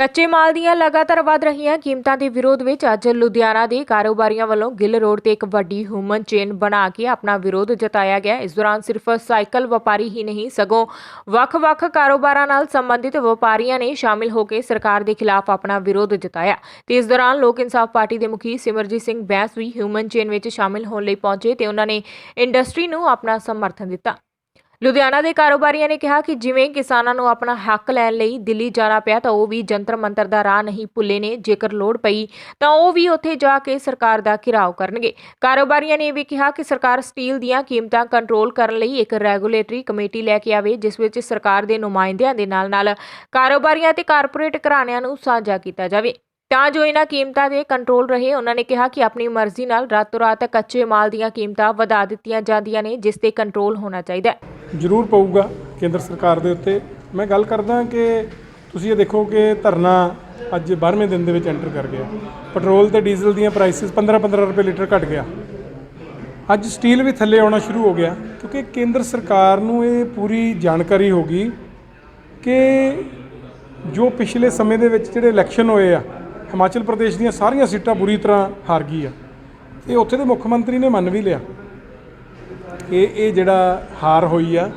ਕੱਚੇ ਮਾਲ ਦੀਆਂ ਲਗਾਤਾਰ ਵਧ ਰਹੀਆਂ ਕੀਮਤਾਂ ਦੇ ਵਿਰੋਧ ਵਿੱਚ ਅੱਜ ਲੁਧਿਆਣਾ ਦੇ ਕਾਰੋਬਾਰੀਆਂ ਵੱਲੋਂ ਗਿੱਲ ਰੋਡ ਤੇ ਇੱਕ ਵੱਡੀ ਹਿਊਮਨ ਚੇਨ ਬਣਾ ਕੇ ਆਪਣਾ ਵਿਰੋਧ ਜਤਾਇਆ ਗਿਆ। ਇਸ ਦੌਰਾਨ ਸਿਰਫ ਸਾਈਕਲ ਵਪਾਰੀ ਹੀ ਨਹੀਂ ਸਗੋਂ ਵੱਖ-ਵੱਖ ਕਾਰੋਬਾਰਾਂ ਨਾਲ ਸੰਬੰਧਿਤ ਵਪਾਰੀਆਂ ਨੇ ਸ਼ਾਮਿਲ ਹੋ ਕੇ ਸਰਕਾਰ ਦੇ ਖਿਲਾਫ ਆਪਣਾ ਵਿਰੋਧ ਜਤਾਇਆ ਤੇ ਇਸ ਦੌਰਾਨ ਲੋਕ ਇਨਸਾਫ ਪਾਰਟੀ ਦੇ ਮੁਖੀ ਸਿਮਰਜੀਤ ਸਿੰਘ ਬੈਂਸ ਵੀ ਹਿਊਮਨ ਚੇਨ ਵਿੱਚ ਸ਼ਾਮਿਲ ਹੋਣ ਲਈ ਪਹੁੰਚੇ ਤੇ ਉਹਨਾਂ ਨੇ ਇੰਡਸਟਰੀ ਨੂੰ ਆਪਣਾ ਸਮਰਥਨ ਦਿੱਤਾ। ਲੁਧਿਆਣਾ ਦੇ ਕਾਰੋਬਾਰੀਆਂ ਨੇ ਕਿਹਾ ਕਿ ਜਿਵੇਂ ਕਿਸਾਨਾਂ ਨੂੰ ਆਪਣਾ ਹੱਕ ਲੈਣ ਲਈ ਦਿੱਲੀ ਜਾਣਾ ਪਿਆ ਤਾਂ ਉਹ ਵੀ ਜੰਤਰ ਮੰਤਰ ਦਾ ਰਾਹ ਨਹੀਂ ਭੁੱਲੇ ਨੇ। ਜੇਕਰ ਲੋੜ ਪਈ ਤਾਂ ਉਹ ਵੀ ਉੱਥੇ ਜਾ ਕੇ ਸਰਕਾਰ ਦਾ ਘਿਰਾਓ ਕਰਨਗੇ। ਕਾਰੋਬਾਰੀਆਂ ਨੇ ਇਹ ਵੀ ਕਿਹਾ ਕਿ ਸਰਕਾਰ ਸਟੀਲ ਦੀਆਂ ਕੀਮਤਾਂ ਕੰਟਰੋਲ ਕਰਨ ਲਈ ਇੱਕ ਰੈਗੂਲੇਟਰੀ ਕਮੇਟੀ ਲੈ ਕੇ ਆਵੇ ਜਿਸ ਵਿੱਚ ਸਰਕਾਰ ਦੇ ਨੁਮਾਇੰਦਿਆਂ ਦੇ ਨਾਲ ਕਾਰੋਬਾਰੀਆਂ ਤੇ ਕਾਰਪੋਰੇਟ ਘਰਾਣਿਆਂ ਨੂੰ ਸਾਂਝਾ ਕੀਤਾ ਜਾਵੇ ਤਾਂ ਜੋ ਇਹਨਾਂ ਕੀਮਤਾਂ ਦੇ ਕੰਟਰੋਲ ਰਹੇ। ਉਹਨਾਂ ਨੇ ਕਿਹਾ ਕਿ ਆਪਣੀ ਮਰਜ਼ੀ ਨਾਲ ਰਾਤੋਂ ਰਾਤ ਕੱਚੇ ਮਾਲ ਦੀਆਂ ਕੀਮਤਾਂ ਵਧਾ ਦਿੱਤੀਆਂ ਜਾਂਦੀਆਂ ਨੇ ਜਿਸ ਤੇ ਕੰਟਰੋਲ ਹੋਣਾ ਚਾਹੀਦਾ ਹੈ। ਜ਼ਰੂਰ ਪਊਗਾ ਕੇਂਦਰ ਸਰਕਾਰ ਦੇ ਉੱਤੇ। ਮੈਂ ਗੱਲ ਕਰਦਾ ਕਿ ਤੁਸੀਂ ਇਹ ਦੇਖੋ ਕਿ ਧਰਨਾ ਅੱਜ 12ਵੇਂ ਦਿਨ ਦੇ ਵਿੱਚ ਐਂਟਰ ਕਰ ਗਿਆ। ਪੈਟਰੋਲ ਤੇ ਡੀਜ਼ਲ ਦੀਆਂ ਪ੍ਰਾਈਸਿਸ 15-15 ਰੁਪਏ ਲੀਟਰ ਘਟ ਗਿਆ। ਅੱਜ ਸਟੀਲ ਵੀ ਥੱਲੇ ਆਉਣਾ ਸ਼ੁਰੂ ਹੋ ਗਿਆ ਕਿਉਂਕਿ ਕੇਂਦਰ ਸਰਕਾਰ ਨੂੰ ਇਹ ਪੂਰੀ ਜਾਣਕਾਰੀ ਹੋ ਗਈ ਕਿ ਜੋ ਪਿਛਲੇ ਸਮੇਂ ਦੇ ਵਿੱਚ ਜਿਹੜੇ ਇਲੈਕਸ਼ਨ ਹੋਏ ਆ, ਹਿਮਾਚਲ ਪ੍ਰਦੇਸ਼ ਦੀਆਂ ਸਾਰੀਆਂ ਸੀਟਾਂ ਬੁਰੀ ਤਰ੍ਹਾਂ ਹਾਰ ਗਈ ਆ ਤੇ ਉੱਥੇ ਦੇ ਮੁੱਖ ਮੰਤਰੀ ਨੇ ਮੰਨ ਵੀ ਲਿਆ ਕਿ ਇਹ ਜਿਹੜਾ ਹਾਰ ਹੋਈ ਆ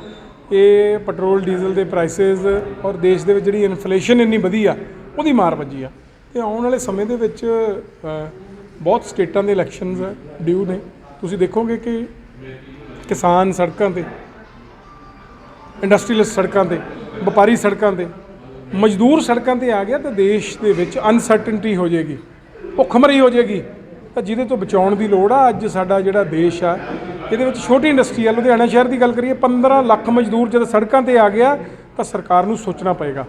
ਇਹ ਪੈਟਰੋਲ ਡੀਜ਼ਲ ਦੇ ਪ੍ਰਾਈਸਿਸ ਔਰ ਦੇਸ਼ ਦੇ ਵਿੱਚ ਜਿਹੜੀ ਇਨਫਲੇਸ਼ਨ ਇੰਨੀ ਵਧੀ ਆ ਉਹਦੀ ਮਾਰ ਵੱਜੀ ਆ। ਤੇ ਆਉਣ ਵਾਲੇ ਸਮੇਂ ਦੇ ਵਿੱਚ ਬਹੁਤ ਸਟੇਟਾਂ ਦੇ ਇਲੈਕਸ਼ਨਸ ਡਿਊ ਨੇ। ਤੁਸੀਂ ਦੇਖੋਗੇ ਕਿ ਕਿਸਾਨ ਸੜਕਾਂ ਤੇ, ਇੰਡਸਟਰੀਅਲਿਸਟ ਸੜਕਾਂ ਤੇ, ਵਪਾਰੀ ਸੜਕਾਂ ਤੇ, ਮਜ਼ਦੂਰ ਸੜਕਾਂ ਤੇ ਆ ਗਿਆ ਤਾਂ ਦੇਸ਼ ਦੇ ਵਿੱਚ ਅਨਸਰਟਨਟੀ ਹੋ ਜਾਏਗੀ, ਭੁੱਖਮਰੀ ਹੋ ਜਾਏਗੀ ਤਾਂ ਜਿਹਦੇ ਤੋਂ ਬਚਾਉਣ ਦੀ ਲੋੜ ਆ। ਅੱਜ ਸਾਡਾ ਜਿਹੜਾ ਦੇਸ਼ ਆ ਇਹਦੇ ਵਿੱਚ ਛੋਟੀ ਇੰਡਸਟਰੀ ਆ। ਲੁਧਿਆਣਾ ਸ਼ਹਿਰ ਦੀ ਗੱਲ ਕਰੀਏ 15 ਲੱਖ ਮਜ਼ਦੂਰ ਜਦੋਂ ਸੜਕਾਂ ਤੇ ਆ ਗਿਆ ਤਾਂ ਸਰਕਾਰ ਨੂੰ ਸੋਚਣਾ ਪਏਗਾ।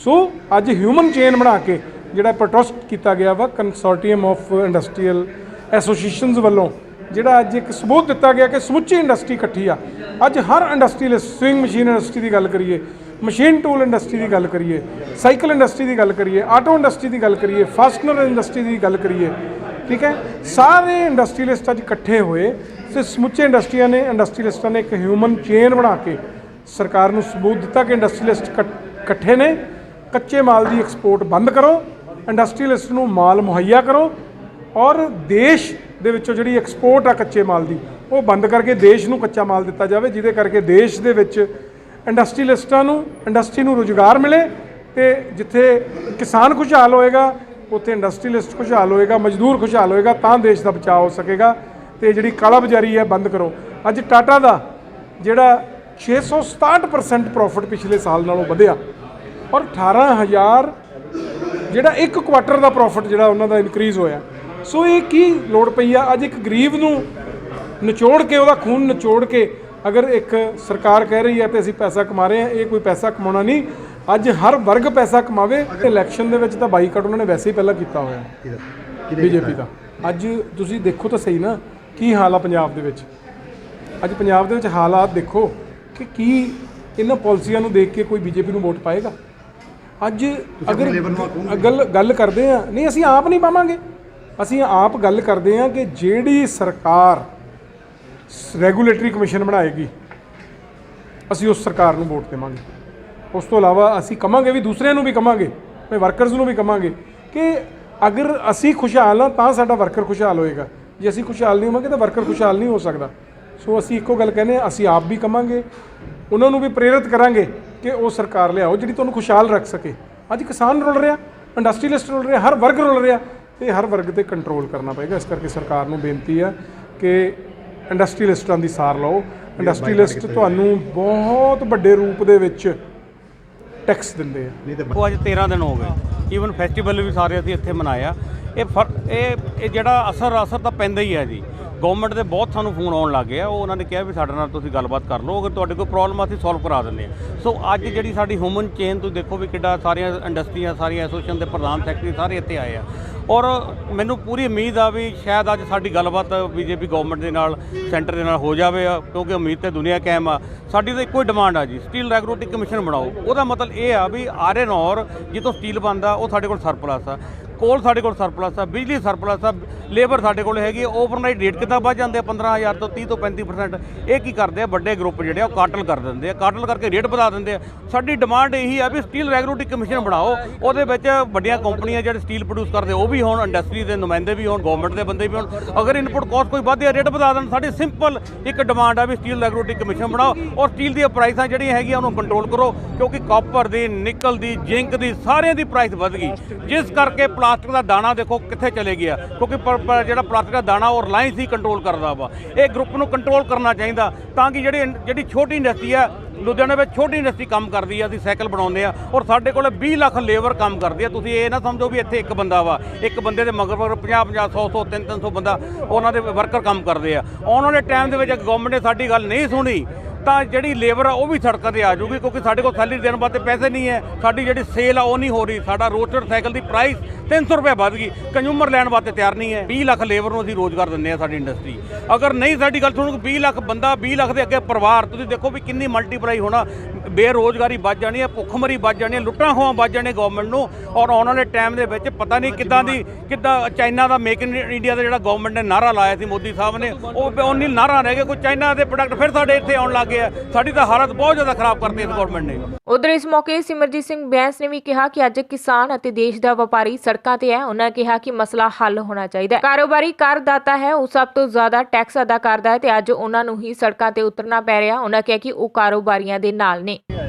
ਸੋ ਅੱਜ ਹਿਊਮਨ ਚੇਨ ਬਣਾ ਕੇ ਜਿਹੜਾ ਪ੍ਰੋਟੈਸਟ ਕੀਤਾ ਗਿਆ ਵਾ ਕੰਸੋਰਟੀਅਮ ਆਫ ਇੰਡਸਟਰੀਅਲ ਐਸੋਸੀਏਸ਼ਨਸ ਵੱਲੋਂ, ਜਿਹੜਾ ਅੱਜ ਇੱਕ ਸਬੂਤ ਦਿੱਤਾ ਗਿਆ ਕਿ ਸਮੁੱਚੀ ਇੰਡਸਟਰੀ ਇਕੱਠੀ ਆ। ਅੱਜ ਹਰ ਇੰਡਸਟਰੀਅਲਿਸਟ, ਸਵਿੰਗ ਮਸ਼ੀਨ ਇੰਡਸਟਰੀ ਦੀ ਗੱਲ ਕਰੀਏ, ਮਸ਼ੀਨ ਟੂਲ ਇੰਡਸਟਰੀ ਦੀ ਗੱਲ ਕਰੀਏ, ਸਾਈਕਲ ਇੰਡਸਟਰੀ ਦੀ ਗੱਲ ਕਰੀਏ, ਆਟੋ ਇੰਡਸਟਰੀ ਦੀ ਗੱਲ ਕਰੀਏ, ਫਾਸਟਨਰ ਇੰਡਸਟਰੀ ਦੀ ਗੱਲ ਕਰੀਏ, ਠੀਕ ਹੈ, ਸਾਰੇ ਇੰਡਸਟਰੀਅਲਿਸਟ ਅੱਜ ਇਕੱਠੇ ਹੋਏ ਤੇ ਸਮੁੱਚੇ ਇੰਡਸਟਰੀਅਲਿਸਟਾਂ ਨੇ ਇੱਕ ਹਿਊਮਨ ਚੇਨ ਬਣਾ ਕੇ ਸਰਕਾਰ ਨੂੰ ਸਬੂਤ ਦਿੱਤਾ ਕਿ ਇੰਡਸਟਰੀਅਲਿਸਟ ਇਕੱਠੇ ਨੇ। ਕੱਚੇ ਮਾਲ ਦੀ ਐਕਸਪੋਰਟ ਬੰਦ ਕਰੋ, ਇੰਡਸਟਰੀਅਲਿਸਟ ਨੂੰ ਮਾਲ ਮੁਹੱਈਆ ਕਰੋ ਔਰ ਦੇਸ਼ ਦੇ ਵਿੱਚੋਂ ਜਿਹੜੀ ਐਕਸਪੋਰਟ ਆ ਕੱਚੇ ਮਾਲ ਦੀ ਉਹ ਬੰਦ ਕਰਕੇ ਦੇਸ਼ ਨੂੰ ਕੱਚਾ ਮਾਲ ਦਿੱਤਾ ਜਾਵੇ, ਜਿਹਦੇ ਕਰਕੇ ਦੇਸ਼ ਦੇ ਵਿੱਚ ਇੰਡਸਟਰੀਅਲਿਸਟਾਂ ਨੂੰ, ਇੰਡਸਟਰੀ ਨੂੰ ਰੁਜ਼ਗਾਰ ਮਿਲੇ ਤੇ ਜਿੱਥੇ ਕਿਸਾਨ ਖੁਸ਼ਹਾਲ ਹੋਏਗਾ ਉੱਥੇ ਇੰਡਸਟਰੀਅਲਿਸਟ ਖੁਸ਼ਹਾਲ ਹੋਏਗਾ, ਮਜ਼ਦੂਰ ਖੁਸ਼ਹਾਲ ਹੋਏਗਾ ਤਾਂ ਦੇਸ਼ ਦਾ ਬਚਾਅ ਹੋ ਸਕੇਗਾ। ਤੇ ਜਿਹੜੀ ਕਾਲਾ ਬਾਜ਼ਾਰੀ ਹੈ ਬੰਦ ਕਰੋ। ਅੱਜ ਟਾਟਾ ਦਾ ਜਿਹੜਾ 667% ਪ੍ਰੋਫਿਟ ਪਿਛਲੇ ਸਾਲ ਨਾਲੋਂ ਵਧਿਆ ਔਰ 18,000 ਜਿਹੜਾ ਇੱਕ ਕੁਆਟਰ ਦਾ ਪ੍ਰੋਫਿਟ ਜਿਹੜਾ ਉਹਨਾਂ ਦਾ ਇਨਕਰੀਜ਼ ਹੋਇਆ। ਸੋ ਇਹ ਕੀ ਲੋੜ ਪਈ ਆ ਅੱਜ ਇੱਕ ਗਰੀਬ ਨੂੰ ਨਿਚੋੜ ਕੇ, ਉਹਦਾ ਖੂਨ ਨਿਚੋੜ ਕੇ ਅਗਰ ਇੱਕ ਸਰਕਾਰ ਕਹਿ ਰਹੀ ਹੈ ਤੇ ਅਸੀਂ ਪੈਸਾ ਕਮਾ ਰਹੇ ਹਾਂ, ਇਹ ਕੋਈ ਪੈਸਾ ਕਮਾਉਣਾ ਨਹੀਂ। ਅੱਜ ਹਰ ਵਰਗ ਪੈਸਾ ਕਮਾਵੇ। ਇਲੈਕਸ਼ਨ ਦੇ ਵਿੱਚ ਤਾਂ ਬਾਈਕਾਟ ਉਹਨਾਂ ਨੇ ਵੈਸੇ ਹੀ ਪਹਿਲਾਂ ਕੀਤਾ ਹੋਇਆ ਬੀਜੇਪੀ ਦਾ। ਅੱਜ ਤੁਸੀਂ ਦੇਖੋ ਤਾਂ ਸਹੀ ਨਾ ਕੀ ਹਾਲ ਆ ਪੰਜਾਬ ਦੇ ਵਿੱਚ। ਅੱਜ ਪੰਜਾਬ ਦੇ ਵਿੱਚ ਹਾਲਾਤ ਦੇਖੋ ਕਿ ਕੀ ਇਹਨਾਂ ਪਾਲਿਸੀਆਂ ਨੂੰ ਦੇਖ ਕੇ ਕੋਈ ਬੀਜੇਪੀ ਨੂੰ ਵੋਟ ਪਾਏਗਾ। ਅੱਜ ਅਗਰ ਗੱਲ ਕਰਦੇ ਆ, ਨਹੀਂ ਅਸੀਂ ਆਪ ਨਹੀਂ ਪਾਵਾਂਗੇ, ਅਸੀਂ ਆਪ ਗੱਲ ਕਰਦੇ ਹਾਂ ਕਿ ਜਿਹੜੀ ਸਰਕਾਰ ਰੈਗੂਲੇਟਰੀ ਕਮਿਸ਼ਨ ਬਣਾਏਗੀ ਅਸੀਂ ਉਸ ਸਰਕਾਰ ਨੂੰ ਵੋਟ ਦੇਵਾਂਗੇ। ਉਸ ਤੋਂ ਇਲਾਵਾ ਅਸੀਂ ਕਹਾਂਗੇ ਵੀ ਦੂਸਰਿਆਂ ਨੂੰ ਵੀ ਕਹਾਂਗੇ, ਵਰਕਰਸ ਨੂੰ ਵੀ ਕਹਾਂਗੇ ਕਿ ਅਗਰ ਅਸੀਂ ਖੁਸ਼ਹਾਲ ਹਾਂ ਤਾਂ ਸਾਡਾ ਵਰਕਰ ਖੁਸ਼ਹਾਲ ਹੋਏਗਾ। ਜੇ ਅਸੀਂ ਖੁਸ਼ਹਾਲ ਨਹੀਂ ਹੋਵਾਂਗੇ ਤਾਂ ਵਰਕਰ ਖੁਸ਼ਹਾਲ ਨਹੀਂ ਹੋ ਸਕਦਾ। ਸੋ ਅਸੀਂ ਇੱਕੋ ਗੱਲ ਕਹਿੰਦੇ ਹਾਂ, ਅਸੀਂ ਆਪ ਵੀ ਕਹਾਂਗੇ, ਉਹਨਾਂ ਨੂੰ ਵੀ ਪ੍ਰੇਰਿਤ ਕਰਾਂਗੇ ਕਿ ਉਹ ਸਰਕਾਰ ਲਿਆਓ ਜਿਹੜੀ ਤੁਹਾਨੂੰ ਖੁਸ਼ਹਾਲ ਰੱਖ ਸਕੇ। ਅੱਜ ਕਿਸਾਨ ਰੁਲ ਰਿਹਾ, ਇੰਡਸਟਰੀਅਲਿਸਟ ਰੁਲ ਰਿਹਾ, ਹਰ ਵਰਗ ਰੁਲ ਰਿਹਾ ਤੇ ਹਰ ਵਰਗ 'ਤੇ ਕੰਟਰੋਲ ਕਰਨਾ ਪਏਗਾ। ਇਸ ਕਰਕੇ ਸਰਕਾਰ ਨੂੰ ਬੇਨਤੀ ਹੈ ਕਿ ਇੰਡਸਟਰੀਅਲਿਸਟਾਂ ਦੀ ਸਾਰ ਲਓ। ਇੰਡਸਟਰੀਅਲਿਸਟ ਤੁਹਾਨੂੰ ਬਹੁਤ ਵੱਡੇ ਰੂਪ ਦੇ ਵਿੱਚ ਟੈਕਸ ਦਿੰਦੇ ਆ। ਉਹ ਅੱਜ 13 ਦਿਨ ਹੋ ਗਏ। ਈਵਨ ਫੈਸਟੀਵਲ ਵੀ ਸਾਰੇ ਅਸੀਂ ਇੱਥੇ ਮਨਾਇਆ। ਇਹ ਜਿਹੜਾ ਅਸਰ ਤਾਂ ਪੈਂਦਾ ਹੀ ਹੈ ਜੀ। ਗਵਰਨਮੈਂਟ ਦੇ ਬਹੁਤ ਸਾਨੂੰ ਫੋਨ ਆਉਣ ਲੱਗ ਗਏ ਆ। ਉਹ ਉਹਨਾਂ ਨੇ ਕਿਹਾ ਵੀ ਸਾਡੇ ਨਾਲ ਤੁਸੀਂ ਗੱਲਬਾਤ ਕਰ ਲਓ, ਅਗਰ ਤੁਹਾਡੇ ਕੋਈ ਪ੍ਰੋਬਲਮ ਅਸੀਂ ਸੋਲਵ ਕਰਾ ਦਿੰਦੇ ਹਾਂ। ਸੋ ਅੱਜ ਜਿਹੜੀ ਸਾਡੀ ਹਿਊਮਨ ਚੇਨ ਤੁਸੀਂ ਦੇਖੋ ਵੀ ਕਿੱਡਾ ਸਾਰੀਆਂ ਇੰਡਸਟਰੀਆਂ, ਸਾਰੀਆਂ ਐਸੋਸੀਏਸ਼ਨ ਦੇ ਪ੍ਰਧਾਨ ਸੈਕਟਰੀ ਸਾਰੇ ਇੱਥੇ ਆਏ ਆ ਔਰ ਮੈਨੂੰ ਪੂਰੀ ਉਮੀਦ ਆ ਵੀ ਸ਼ਾਇਦ ਅੱਜ ਸਾਡੀ ਗੱਲਬਾਤ ਬੀਜੇਪੀ ਗਵਰਨਮੈਂਟ ਦੇ ਨਾਲ, ਸੈਂਟਰ ਦੇ ਨਾਲ ਹੋ ਜਾਵੇ ਕਿਉਂਕਿ ਉਮੀਦ ਤੇ ਦੁਨੀਆ ਕਾਇਮ ਆ। ਸਾਡੀ ਤਾਂ ਇੱਕੋ ਹੀ ਡਿਮਾਂਡ ਆ ਜੀ, ਸਟੀਲ ਰੈਗੂਲੇਟਰੀ ਕਮਿਸ਼ਨ ਬਣਾਓ। ਉਹਦਾ ਮਤਲਬ ਇਹ ਆ ਵੀ ਆਇਰਨ ਔਰ ਜਿੱਥੋਂ ਸਟੀਲ ਬਣਦਾ ਉਹ ਸਾਡੇ ਕੋਲ ਸਰਪਲਸ ਆ, ਕੋਲ ਸਾਡੇ ਕੋਲ ਸਰਪਲਸ ਆ, ਬਿਜਲੀ ਸਰਪਲਸ ਆ, ਲੇਬਰ ਸਾਡੇ ਕੋਲ ਹੈਗੀ, ਓਵਰਨਾਈਟ ਰੇਟ ਕਿੱਦਾਂ ਵੱਧ ਜਾਂਦੇ ਆ 15,000 ਤੋਂ 30 ਤੋਂ 35%। ਇਹ ਕੀ ਕਰਦੇ ਆ, ਵੱਡੇ ਗਰੁੱਪ ਜਿਹੜੇ ਆ ਉਹ ਕਾਟਲ ਕਰ ਦਿੰਦੇ ਆ, ਕਾਟਲ ਕਰਕੇ ਰੇਟ ਵਧਾ ਦਿੰਦੇ ਆ। ਸਾਡੀ ਡਿਮਾਂਡ ਇਹੀ ਆ ਵੀ ਸਟੀਲ ਰੈਗੂਲੇਟਰੀ ਕਮਿਸ਼ਨ ਬਣਾਓ, ਉਹਦੇ ਵਿੱਚ ਵੱਡੀਆਂ ਕੰਪਨੀਆਂ ਜਿਹੜੇ ਸਟੀਲ ਪ੍ਰੋਡਿਊਸ ਕਰਦੇ ਉਹ ਵੀ ਹੋਣ, ਇੰਡਸਟਰੀ ਦੇ ਨੁਮਾਇੰਦੇ ਵੀ ਹੋਣ, ਗਵਰਨਮੈਂਟ ਦੇ ਬੰਦੇ ਵੀ ਹੋਣ। ਅਗਰ ਇਨਪੁਟ ਕਾਸਟ ਕੋਈ ਵਧਿਆ ਰੇਟ ਵਧਾ ਦੇਣ। ਸਾਡੀ ਸਿੰਪਲ ਇੱਕ ਡਿਮਾਂਡ ਆ ਵੀ ਸਟੀਲ ਰੈਗੂਲੇਟਰੀ ਕਮਿਸ਼ਨ ਬਣਾਓ ਔਰ ਸਟੀਲ ਦੀਆਂ ਪ੍ਰਾਈਸਾਂ ਜਿਹੜੀਆਂ ਹੈਗੀਆਂ ਉਹਨੂੰ ਕੰਟਰੋਲ ਕਰੋ, ਕਿਉਂਕਿ ਕਾਪਰ ਦੀ, ਨਿਕਲ ਦੀ, ਜ਼ਿੰਕ ਦੀ, ਸਾਰਿਆਂ ਦੀ ਪ੍ਰਾਈਸ ਵਧ ਗਈ, ਜਿਸ ਕਰਕੇ ਪਲਾਸਟਿਕ ਦਾ ਦਾਣਾ ਦੇਖੋ ਕਿੱਥੇ ਚਲੇ ਗਿਆ, ਕਿਉਂਕਿ ਜਿਹੜਾ ਪਲਾਸਟਿਕ ਦਾ ਦਾਣਾ ਉਹ ਰਿਲਾਇੰਸ ਹੀ ਕੰਟਰੋਲ ਕਰਦਾ ਵਾ। ਇਹ ਗਰੁੱਪ ਨੂੰ ਕੰਟਰੋਲ ਕਰਨਾ ਚਾਹੀਦਾ ਤਾਂ ਕਿ ਜਿਹੜੀ ਛੋਟੀ ਇੰਡਸਟਰੀ ਆ, ਲੁਧਿਆਣੇ ਵਿੱਚ ਛੋਟੀ ਇੰਡਸਟਰੀ ਕੰਮ ਕਰਦੀ ਆ, ਅਸੀਂ ਸਾਈਕਲ ਬਣਾਉਂਦੇ ਆ ਔਰ ਸਾਡੇ ਕੋਲ 20 ਲੱਖ ਲੇਬਰ ਕੰਮ ਕਰਦੀ ਆ। ਤੁਸੀਂ ਇਹ ਨਾ ਸਮਝੋ ਵੀ ਇੱਥੇ ਇੱਕ ਬੰਦਾ ਵਾ, ਇੱਕ ਬੰਦੇ ਦੇ ਮਗਰ 50-50, 100-100, 300 ਬੰਦਾ ਉਹਨਾਂ ਦੇ ਵਰਕਰ ਕੰਮ ਕਰਦੇ ਆ। ਆਉਣ ਵਾਲੇ ਟਾਈਮ ਦੇ ਵਿੱਚ ਗਵਰਨਮੈਂਟ ਨੇ ਸਾਡੀ ਗੱਲ ਨਹੀਂ ਸੁਣੀ ਤਾਂ ਜਿਹੜੀ ਲੇਬਰ ਆ ਉਹ ਵੀ ਸੜਕਾਂ ਤੇ ਆ ਜਾਊਗੀ, ਕਿਉਂਕਿ ਸਾਡੇ ਕੋਲ ਸੈਲਰੀ ਦੇਣ ਵਾਸਤੇ ਪੈਸੇ ਨਹੀਂ ਹੈ, ਸਾਡੀ ਜਿਹੜੀ ਸੇਲ ਆ ਉਹ ਨਹੀਂ ਹੋ ਰਹੀ। ਸਾਡਾ ਰੋਸਟਰ ਸਾਈਕਲ ਦੀ ਪ੍ਰਾਈਸ 300 ਰੁਪਏ ਵੱਧ ਗਈ, ਕੰਜ਼ਿਊਮਰ ਲੈਣ ਵਾਸਤੇ ਤਿਆਰ ਨਹੀਂ ਹੈ। 20 ਲੱਖ ਲੇਬਰ ਨੂੰ ਅਸੀਂ ਰੋਜ਼ਗਾਰ ਦਿੰਦੇ ਆ ਸਾਡੀ ਇੰਡਸਟਰੀ। ਅਗਰ ਨਹੀਂ ਸਾਡੀ ਗੱਲ ਸੁਣੋ, 20 ਲੱਖ ਬੰਦਾ, 20 ਲੱਖ ਦੇ ਅੱਗੇ ਪਰਿਵਾਰ, ਤੁਸੀਂ ਦੇਖੋ ਵੀ ਕਿੰਨੀ ਮਲਟੀਪਲਾਈ ਹੋਣਾ, ਬੇਰੋਜ਼ਗਾਰੀ ਵੱਧ ਜਾਣੀ ਹੈ, ਭੁੱਖਮਰੀ ਵੱਧ ਜਾਣੀ ਹੈ, ਲੁੱਟਾਂ ਖੋਹਾਂ ਵੱਧ ਜਾਣੇ ਗਵਰਨਮੈਂਟ ਨੂੰ। ਔਰ ਆਉਣ ਵਾਲੇ ਟਾਈਮ ਦੇ ਵਿੱਚ ਪਤਾ ਨਹੀਂ ਕਿੱਦਾਂ ਚਾਈਨਾ ਦਾ ਮੇਕ ਇਨ ਇੰਡੀਆ ਦਾ ਜਿਹੜਾ ਗਵਰਨਮੈਂਟ ਨੇ ਨਾਅਰਾ ਲਾਇਆ ਸੀ ਮੋਦੀ ਸਾਹਿਬ ਨੇ, ਉਹ ਉਨੀ ਨਾਅਰਾ ਰਹਿ ਗਿਆ, ਕੋਈ ਚਾਈਨਾ ਦੇ ਪ੍ਰੋਡਕਟ ਫਿਰ ਸਾਡੇ ਇੱਥੇ ਆਉਣ ਲੱਗ ਗਏ ਆ। ਸਾਡੀ ਤਾਂ ਹਾਲਤ ਬਹੁਤ ਜ਼ਿਆਦਾ ਖਰਾਬ ਕਰਤੀ ਇਸ ਗਵਰਨਮੈਂਟ ਨੇ। ਉਧਰ ਇਸ ਮੌਕੇ ਸਿਮਰਜੀਤ ਸਿੰਘ ਬੈਂਸ ਨੇ ਵੀ ਕਿਹਾ ਕਿ ਅੱਜ ਕਿਸਾਨ ਅਤੇ ਦੇਸ਼ ਦਾ ਵਪਾਰੀ ਸੜਕਾਂ ਤੇ ਹੈ। ਉਹਨਾਂ ਕਿਹਾ ਕਿ ਮਸਲਾ ਹੱਲ ਹੋਣਾ ਚਾਹੀਦਾ ਹੈ। ਕਾਰੋਬਾਰੀ ਕਰਦਾਤਾ ਹੈ, ਉਹ ਸਭ ਤੋਂ ਜ਼ਿਆਦਾ ਟੈਕਸ ਅਦਾ ਕਰਦਾ ਹੈ ਤੇ ਅੱਜ ਉਹਨਾਂ ਨੂੰ ਹੀ ਸੜਕਾਂ ਤੇ ਉਤਰਨਾ ਪੈ ਰਿਹਾ। ਉਹਨਾਂ ਕਿਹਾ ਕਿ ਉਹ ਕਾਰੋਬਾਰੀਆਂ ਦੇ ਨਾਲ ਨੇ।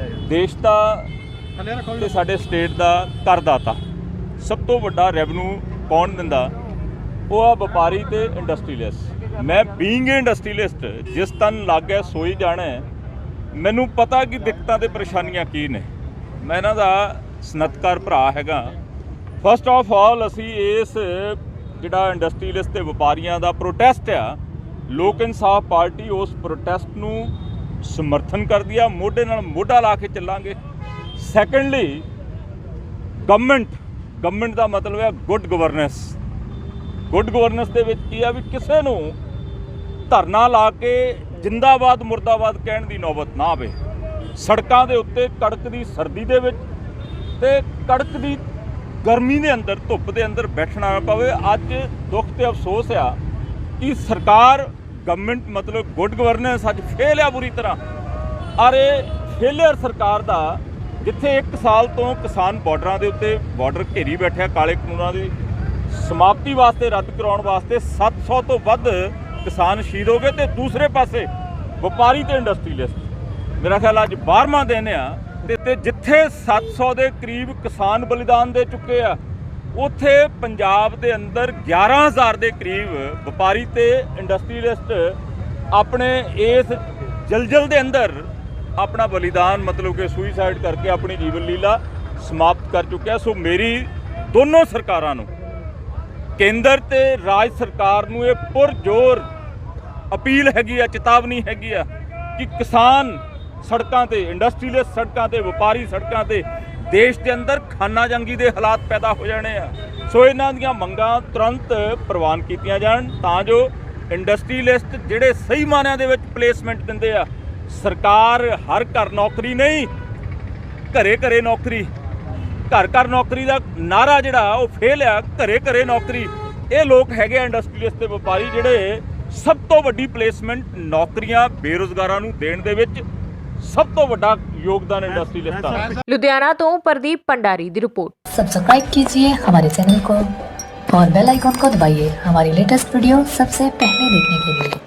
ਦੇਸ਼ ਦਾ ਤੇ ਸਾਡੇ ਸਟੇਟ ਦਾ ਕਰਦਾਤਾ ਸਭ ਤੋਂ ਵੱਡਾ ਰੈਵਨਿਊ ਕੌਣ ਦਿੰਦਾ, ਉਹ ਆ ਵਪਾਰੀ ਤੇ ਇੰਡਸਟਰੀਅਲਿਸਟ। ਮੈਂ ਬੀਇੰਗ ਇੰਡਸਟਰੀਅਲਿਸਟ ਜਿਸ ਤਨ ਲੱਗ ਗਿਆ ਸੋਈ ਜਾਣਾ, ਮੈਨੂੰ ਪਤਾ ਕਿ ਦਿੱਕਤਾਂ ਤੇ ਪਰੇਸ਼ਾਨੀਆਂ ਕੀ ਨੇ। ਮੈਂ ਇਹਨਾਂ ਦਾ ਸਨਅਤਕਾਰ ਭਰਾ ਹੈਗਾ। ਫਸਟ ਆਫ ਆਲ ਅਸੀਂ ਇਸ ਜਿਹੜਾ ਇੰਡਸਟਰੀਅਲਿਸਟ ਤੇ ਵਪਾਰੀਆਂ ਦਾ ਪ੍ਰੋਟੈਸਟ ਆ, ਲੋਕ ਇਨਸਾਫ ਪਾਰਟੀ ਉਸ ਪ੍ਰੋਟੈਸਟ ਨੂੰ ਸਮਰਥਨ ਕਰਦੀ ਆ, ਮੋਢੇ ਨਾਲ ਮੋਢਾ ਲਾ ਕੇ ਚੱਲਾਂਗੇ। ਸੈਕੰਡਲੀ ਗਵਰਨਮੈਂਟ ਦਾ ਮਤਲਬ ਹੈ ਗੁੱਡ ਗਵਰਨੈਂਸ। ਗੁੱਡ ਗਵਰਨੈਂਸ ਦੇ ਵਿੱਚ ਕੀ ਆ ਵੀ ਕਿਸੇ ਨੂੰ ਧਰਨਾ ਲਾ ਕੇ ਜਿੰਦਾਬਾਦ ਮੁਰਦਾਬਾਦ ਕਹਿਣ ਦੀ ਨੌਬਤ ਨਾ ਆਵੇ। ਸੜਕਾਂ ਦੇ ਉੱਤੇ ਕੜਕਦੀ ਸਰਦੀ ਦੇ ਵਿੱਚ ਤੇ ਕੜਕਦੀ ਗਰਮੀ ਦੇ ਅੰਦਰ, ਧੁੱਪ ਦੇ ਅੰਦਰ ਬੈਠਣਾ ਨਾ ਪਵੇ। ਅੱਜ ਦੁੱਖ ਤੇ ਅਫਸੋਸ ਆ ਕਿ ਸਰਕਾਰ ਗਵਰਨਮੈਂਟ ਮਤਲਬ ਗੁੱਡ ਗਵਰਨੈਂਸ ਅੱਜ ਫੇਲ ਆ ਬੁਰੀ ਤਰ੍ਹਾਂ। ਔਰ ਇਹ ਫੇਲਿਅਰ ਸਰਕਾਰ ਦਾ, ਜਿੱਥੇ 1 ਸਾਲ ਤੋਂ ਕਿਸਾਨ ਬਾਰਡਰਾਂ ਦੇ ਉੱਤੇ ਬਾਰਡਰ ਘੇਰੀ ਬੈਠਿਆ ਕਾਲੇ ਕਾਨੂੰਨਾਂ ਦੀ ਸਮਾਪਤੀ ਵਾਸਤੇ, ਰੱਦ ਕਰਾਉਣ ਵਾਸਤੇ 700 ਤੋਂ ਵੱਧ ਕਿਸਾਨ ਸ਼ਹੀਦ ਹੋ ਗਏ, ਤੇ ਦੂਸਰੇ ਪਾਸੇ ਵਪਾਰੀ ਤੇ ਇੰਡਸਟਰੀਅਲਿਸਟ ਮੇਰਾ ਖਿਆਲ ਅੱਜ 12ਵਾਂ ਦਿਨ ਆ ਤੇ ਜਿੱਥੇ 700 ਦੇ ਕਰੀਬ ਕਿਸਾਨ ਬਲੀਦਾਨ ਦੇ ਚੁੱਕੇ ਆ, ਉੱਥੇ ਪੰਜਾਬ ਦੇ ਅੰਦਰ 11,000 ਦੇ ਕਰੀਬ ਵਪਾਰੀ ਤੇ ਇੰਡਸਟਰੀਅਲਿਸਟ ਆਪਣੇ ਇਸ ਜਲਜਲ ਦੇ ਅੰਦਰ ਆਪਣਾ ਬਲੀਦਾਨ ਮਤਲਬ ਕਿ ਸੁਈਸਾਈਡ ਕਰਕੇ ਆਪਣੀ ਜੀਵਨ ਲੀਲਾ ਸਮਾਪਤ ਕਰ ਚੁੱਕਿਆ। ਸੋ ਮੇਰੀ ਦੋਨੋਂ ਸਰਕਾਰਾਂ ਨੂੰ, ਕੇਂਦਰ ਤੇ ਰਾਜ ਸਰਕਾਰ ਨੂੰ ਇਹ ਪੁਰਜ਼ੋਰ ਅਪੀਲ ਹੈਗੀ ਆ, ਚੇਤਾਵਨੀ ਹੈਗੀ ਆ ਕਿ ਕਿਸਾਨ ਸੜਕਾਂ ਤੇ, ਇੰਡਸਟਰੀਅਲਿਸਟ ਸੜਕਾਂ ਤੇ, ਵਪਾਰੀ ਸੜਕਾਂ ਤੇ, ਦੇਸ਼ ਦੇ ਅੰਦਰ ਖਾਨਾ ਜੰਗੀ ਦੇ ਹਾਲਾਤ ਪੈਦਾ ਹੋ ਜਾਣੇ ਆ। ਸੋ ਇਹਨਾਂ ਦੀਆਂ ਮੰਗਾਂ ਤੁਰੰਤ ਪ੍ਰਵਾਨ ਕੀਤੀਆਂ ਜਾਣ ਤਾਂ ਜੋ ਇੰਡਸਟਰੀਅਲਿਸਟ ਜਿਹੜੇ ਸਹੀ ਮਾਨਿਆਂ ਦੇ ਵਿੱਚ ਪਲੇਸਮੈਂਟ ਦਿੰਦੇ ਆ, ਸਰਕਾਰ ਹਰ ਘਰ ਨੌਕਰੀ ਨਹੀਂ, ਘਰੇ ਘਰੇ ਨੌਕਰੀ, ਘਰ ਘਰ ਨੌਕਰੀ ਦਾ ਨਾਰਾ ਜਿਹੜਾ ਉਹ ਫੇਲ ਆ, ਘਰੇ ਘਰੇ ਨੌਕਰੀ। ਇਹ ਲੋਕ ਹੈਗੇ ਆ ਇੰਡਸਟਰੀਅਲਿਸਟ ਤੇ ਵਪਾਰੀ ਜਿਹੜੇ ਸਭ ਤੋਂ ਵੱਡੀ ਪਲੇਸਮੈਂਟ ਨੌਕਰੀਆਂ ਬੇਰੁਜ਼ਗਾਰਾਂ ਨੂੰ ਦੇਣ ਦੇ ਵਿੱਚ ਸਭ ਤੋਂ ਵੱਡਾ योगदान इंडस्ट्रियलिस्ट का। लुधियाना तो प्रदीप भंडारी दी रिपोर्ट। सब्सक्राइब कीजिए हमारे चैनल को और बेल आइकॉन को दबाइए हमारी लेटेस्ट वीडियो सबसे पहले देखने के लिए।